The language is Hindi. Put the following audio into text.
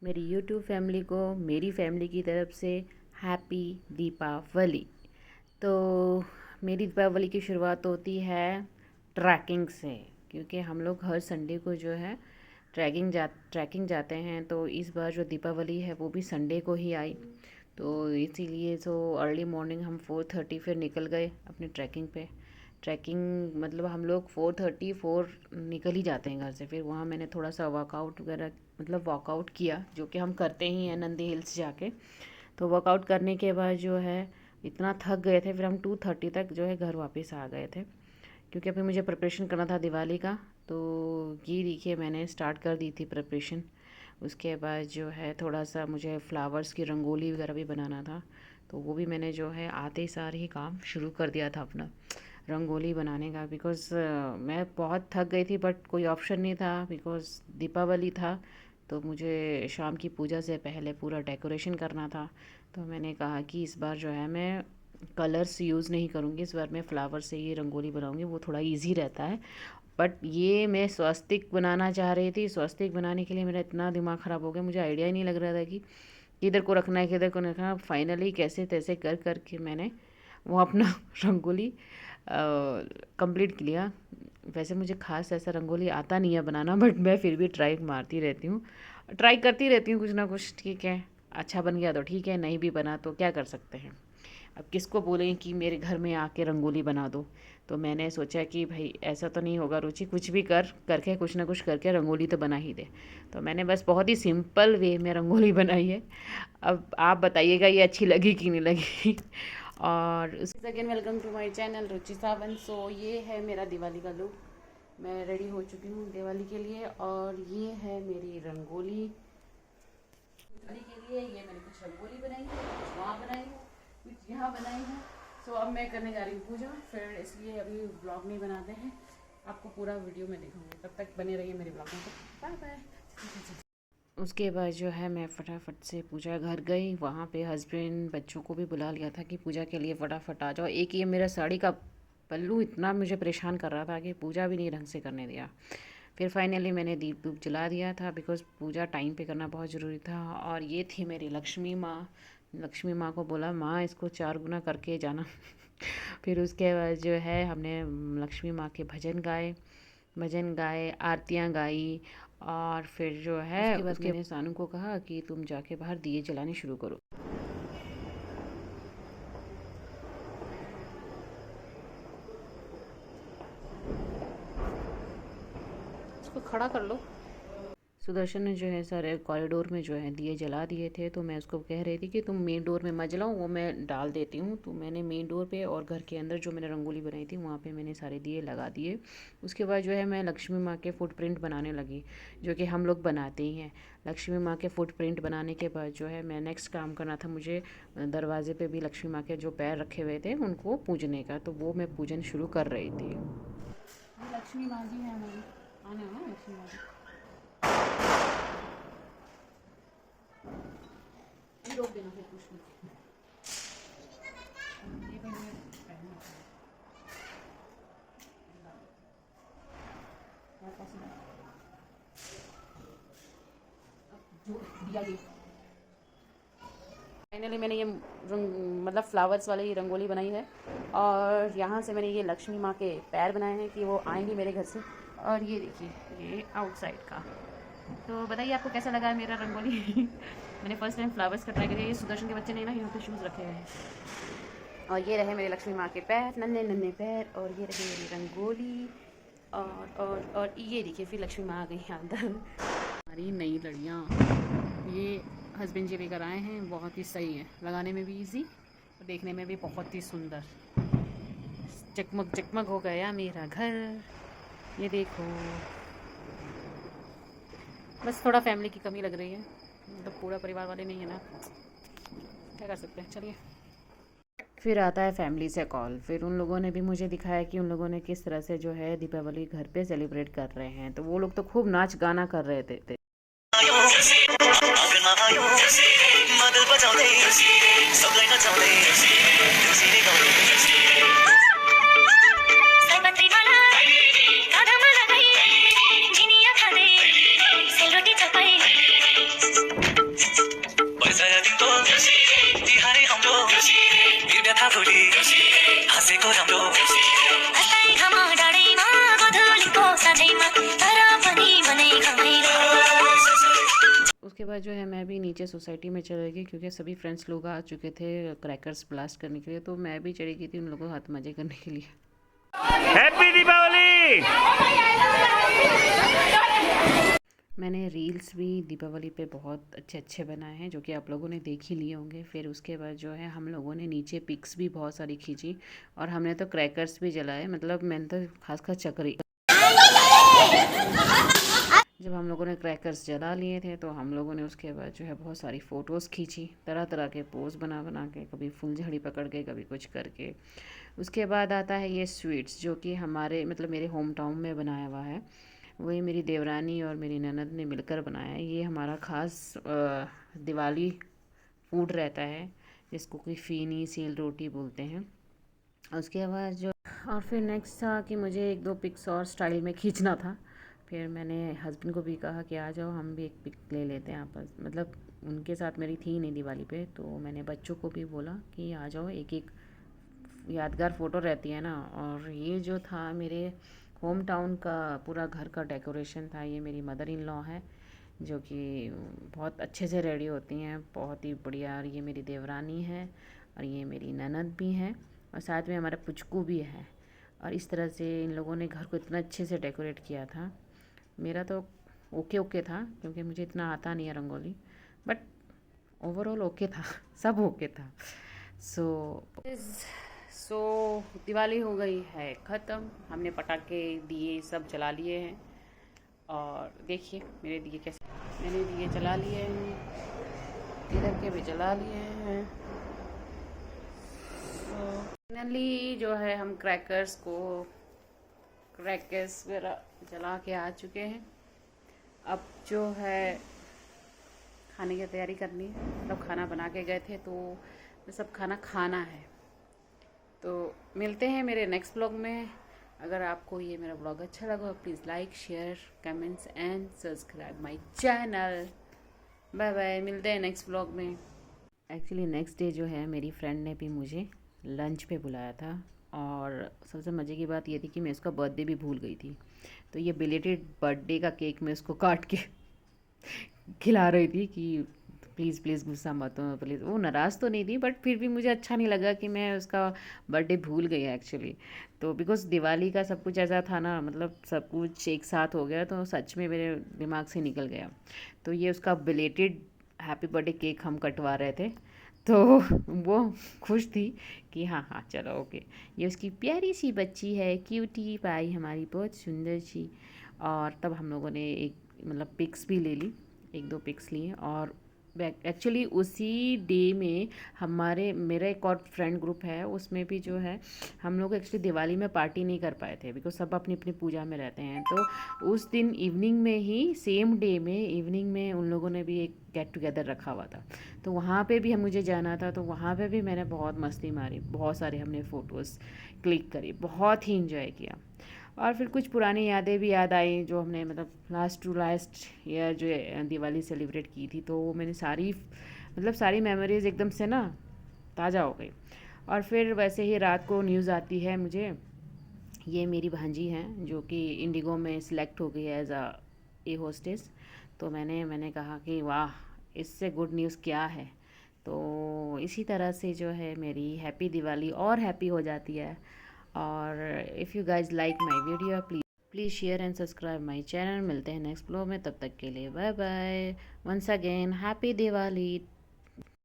मेरी यूट्यूब फैमिली को मेरी फैमिली की तरफ से हैप्पी दीपावली। तो मेरी दीपावली की शुरुआत होती है ट्रैकिंग से, क्योंकि हम लोग हर संडे को जो है ट्रैकिंग जाते हैं। तो इस बार जो दीपावली है वो भी संडे को ही आई, तो इसीलिए अर्ली मॉर्निंग हम 4:30 फिर निकल गए अपने ट्रैकिंग पे। ट्रैकिंग मतलब हम लोग 4:34 निकल ही जाते हैं घर से। फिर वहाँ मैंने थोड़ा सा वर्कआउट वगैरह मतलब वर्कआउट किया, जो कि हम करते ही हैं नंदी हिल्स जाके। तो वर्कआउट करने के बाद जो है इतना थक गए थे, फिर हम 2:30 तक जो है घर वापस आ गए थे, क्योंकि अभी मुझे प्रिपरेशन करना था दिवाली का। तो ये देखिए मैंने स्टार्ट कर दी थी प्रिपरेशन। उसके बाद जो है थोड़ा सा मुझे फ्लावर्स की रंगोली वगैरह भी बनाना था, तो वो भी मैंने जो है आते ही सार ही काम शुरू कर दिया था अपना रंगोली बनाने का। बिकॉज़ मैं बहुत थक गई थी, बट कोई ऑप्शन नहीं था बिकॉज़ दीपावली था। तो मुझे शाम की पूजा से पहले पूरा डेकोरेशन करना था। तो मैंने कहा कि इस बार जो है मैं कलर्स यूज़ नहीं करूँगी, इस बार मैं फ्लावर से ही रंगोली बनाऊँगी, वो थोड़ा ईजी रहता है। बट ये मैं स्वास्तिक बनाना चाह रही थी। स्वास्तिक बनाने के लिए मेरा इतना दिमाग ख़राब हो गया, मुझे आइडिया ही नहीं लग रहा था कि किधर को रखना है किधर को नहीं रखना। फाइनली कैसे तैसे कर कर के मैंने वो अपना रंगोली कंप्लीट किया। वैसे मुझे ख़ास ऐसा रंगोली आता नहीं है बनाना, बट मैं फिर भी ट्राई मारती रहती हूँ, ट्राई करती रहती हूँ कुछ ना कुछ। ठीक है, अच्छा बन गया तो ठीक है, नहीं भी बना तो क्या कर सकते हैं। अब किसको बोलें कि मेरे घर में आके रंगोली बना दो। तो मैंने सोचा कि भाई ऐसा तो नहीं होगा रुचि, कुछ भी कर करके कुछ ना कुछ करके रंगोली तो बना ही दे। तो मैंने बस बहुत ही सिंपल वे में रंगोली बनाई है। अब आप बताइएगा ये अच्छी लगी कि नहीं लगी। और again welcome to my channel Ruchi Sawan. So ये है मेरा दिवाली का लुक। मैं रेडी हो चुकी हूँ दिवाली के लिए, और ये है मेरी रंगोली। दिवाली के लिए ये मैंने कुछ रंगोली बनाई है, कुछ वहाँ बनाई है, कुछ यहाँ बनाई है। सो अब मैं करने जा रही हूँ पूजा, फिर इसलिए अभी ब्लॉग नहीं बनाते हैं। आपको पूरा वीडियो में दिखाऊंगी, तब तक बने रहिए मेरे ब्लॉग में। Bye bye. उसके बाद जो है मैं फटाफट से पूजा घर गई। वहाँ पे हस्बैंड बच्चों को भी बुला लिया था कि पूजा के लिए फटाफट आ जाओ। एक ये मेरा साड़ी का पल्लू इतना मुझे परेशान कर रहा था कि पूजा भी नहीं ढंग से करने दिया। फिर फाइनली मैंने दीप धूप जला दिया था, बिकॉज़ पूजा टाइम पे करना बहुत ज़रूरी था। और ये थी मेरी लक्ष्मी माँ। लक्ष्मी माँ को बोला माँ इसको 4 गुना करके जाना। फिर उसके बाद जो है हमने लक्ष्मी माँ के भजन गाए, आरतियाँ गाई। और फिर जो है उसके बाद मैंने सानू को कहा कि तुम जाके बाहर दिए जलाने शुरू करो। इसको खड़ा कर लो। सुदर्शन ने जो है सारे कॉरिडोर में जो है दिए जला दिए थे। तो मैं उसको कह रही थी कि तुम मेन डोर में मत जलाओ, वो मैं डाल देती हूँ। तो मैंने मेन डोर पे और घर के अंदर जो मैंने रंगोली बनाई थी वहाँ पे मैंने सारे दिए लगा दिए। उसके बाद जो है मैं लक्ष्मी माँ के फुटप्रिंट बनाने लगी, जो कि हम लोग बनाते ही हैं। लक्ष्मी माँ के फुटप्रिंट बनाने के बाद जो है मैं नेक्स्ट काम करना था मुझे दरवाजे पर भी लक्ष्मी माँ के जो पैर रखे हुए थे उनको पूजने का। तो वो मैं पूजन शुरू कर रही थी। लक्ष्मी माँ जी है हमारी, आना है ना लक्ष्मी माँ जी। रोक देना फिर कुछ नहीं। ये भी मैं पहनना जो दिया ये फाइनली मैंने ये रंग मतलब फ्लावर्स वाली रंगोली बनाई है। और यहाँ से मैंने ये लक्ष्मी माँ के पैर बनाए हैं कि वो आएंगी मेरे घर से। और ये देखिए ये आउटसाइड का। तो बताइए आपको कैसा लगा है मेरा रंगोली। मैंने फर्स्ट टाइम फ्लावर्स का ट्राई किया। ये सुदर्शन के बच्चे ने ना यहाँ पे शूज़ रखे हुए हैं। और ये रहे मेरे लक्ष्मी माँ के पैर, नन्हे नन्हे पैर। और ये रही मेरी रंगोली। और ये देखिए फिर लक्ष्मी माँ आ गई हैं अंदर। हमारी नई लड़ियाँ ये हस्बैंड जी लेकर आए हैं, बहुत ही सही है, लगाने में भी इजी और देखने में भी बहुत ही सुंदर। चकमक चकमक हो गया मेरा घर, ये देखो। बस थोड़ा फैमिली की कमी लग रही है, मतलब पूरा परिवार वाले नहीं है ना, क्या कर सकते हैं। चलिए फिर आता है फैमिली से कॉल। फिर उन लोगों ने भी मुझे दिखाया कि उन लोगों ने किस तरह से जो है दीपावली घर पे सेलिब्रेट कर रहे हैं। तो वो लोग तो खूब नाच गाना कर रहे थे। उसके बाद जो है मैं भी नीचे सोसाइटी में चली गई क्योंकि सभी फ्रेंड्स लोग आ चुके थे क्रैकर्स ब्लास्ट करने के लिए, तो मैं भी चली गई थी उन लोगों के हाथ मजे करने के लिए। हैप्पी दीपावली। मैंने रील्स भी दीपावली पे बहुत अच्छे अच्छे बनाए हैं जो कि आप लोगों ने देख ही लिए होंगे। फिर उसके बाद जो है हम लोगों ने नीचे पिक्स भी बहुत सारी खींची और हमने तो क्रैकर्स भी जलाए, मतलब मैंने तो खासकर चक्री। जब हम लोगों ने क्रैकर्स जला लिए थे तो हम लोगों ने उसके बाद जो है बहुत सारी फ़ोटोज़ खींची, तरह तरह के पोज बना बना के, कभी फुल झड़ी पकड़ के, कभी कुछ करके। उसके बाद आता है ये स्वीट्स जो कि हमारे मतलब मेरे होम टाउन में बनाया हुआ है। वही मेरी देवरानी और मेरी ननद ने मिलकर बनाया है। ये हमारा ख़ास दिवाली फूड रहता है जिसको कोई फ़ीनी सील रोटी बोलते हैं। उसके बाद जो और फिर नेक्स्ट था कि मुझे एक दो पिक्स और स्टाइल में खींचना था। फिर मैंने हस्बैंड को भी कहा कि आ जाओ हम भी एक पिक ले लेते हैं आपस, मतलब उनके साथ मेरी थी नहीं दिवाली पे, तो मैंने बच्चों को भी बोला कि आ जाओ, एक एक यादगार फ़ोटो रहती है ना। और ये जो था मेरे होम टाउन का पूरा घर का डेकोरेशन था। ये मेरी मदर इन लॉ है जो कि बहुत अच्छे से रेडी होती हैं, बहुत ही बढ़िया। और ये मेरी देवरानी है और ये मेरी ननद भी हैं और साथ में हमारा पुचकू भी है। और इस तरह से इन लोगों ने घर को इतना अच्छे से डेकोरेट किया था। मेरा तो ओके ओके था क्योंकि मुझे इतना आता नहीं है रंगोली, बट ओवरऑल ओके था। सब ओके था। सो दिवाली हो गई है ख़त्म। हमने पटाखे दिए सब जला लिए हैं और देखिए मेरे दिए कैसे, मैंने दिए जला लिए हैं, इधर के भी जला लिए हैं। फाइनली जो है हम क्रैकर्स वगैरह जला के आ चुके हैं। अब जो है खाने की तैयारी करनी है, मतलब खाना बना के गए थे तो सब खाना खाना है। तो मिलते हैं मेरे नेक्स्ट ब्लॉग में। अगर आपको ये मेरा ब्लॉग अच्छा लगा please like share comments and subscribe my channel. Bye bye, मिलते हैं नेक्स्ट ब्लॉग में। एक्चुअली नेक्स्ट डे जो है मेरी फ्रेंड ने भी मुझे लंच पे बुलाया था और सबसे मज़े की बात ये थी कि मैं उसका बर्थडे भी भूल गई थी। तो ये बिलेटेड बर्थडे का केक मैं उसको काट के खिला रही थी कि प्लीज़ प्लीज़ गुस्सा मत हो प्लीज़। वो नाराज़ तो नहीं थी बट फिर भी मुझे अच्छा नहीं लगा कि मैं उसका बर्थडे भूल गई एक्चुअली। तो बिकॉज़ दिवाली का सब कुछ ऐसा था ना, मतलब सब कुछ एक साथ हो गया तो सच में मेरे दिमाग से निकल गया। तो ये उसका बिलेटेड हैप्पी बर्थडे केक हम कटवा रहे थे तो वो खुश थी कि हाँ हाँ चलो ओके। ये उसकी प्यारी सी बच्ची है, क्यूटी पाई हमारी, बहुत सुंदर सी। और तब हम लोगों ने एक मतलब पिक्स भी ले ली, एक दो पिक्स लिए। और एक्चुअली उसी डे में मेरा एक और फ्रेंड ग्रुप है, उसमें भी जो है हम लोग एक्चुअली दिवाली में पार्टी नहीं कर पाए थे बिकॉज सब अपनी अपनी पूजा में रहते हैं। तो उस दिन इवनिंग में ही, सेम डे में इवनिंग में उन लोगों ने भी एक गेट टुगेदर रखा हुआ था, तो वहाँ पे भी मुझे जाना था। तो वहाँ पे भी मैंने बहुत मस्ती मारी, बहुत सारे हमने फ़ोटोज़ क्लिक करी, बहुत ही इंजॉय किया। और फिर कुछ पुरानी यादें भी याद आई जो हमने मतलब लास्ट ईयर जो दिवाली सेलिब्रेट की थी, तो वो मैंने सारी मेमोरीज़ एकदम से ना ताज़ा हो गई। और फिर वैसे ही रात को न्यूज़ आती है मुझे, ये मेरी भांजी हैं जो कि इंडिगो में सिलेक्ट हो गई है एज ए होस्टेस। तो मैंने कहा कि वाह, इससे गुड न्यूज़ क्या है। तो इसी तरह से जो है मेरी हैप्पी दिवाली और हैप्पी हो जाती है। और if you guys like my video please share and subscribe my channel. मिलते हैं नेक्स्ट ब्लॉग में, तब तक के लिए bye bye. Once again happy Diwali.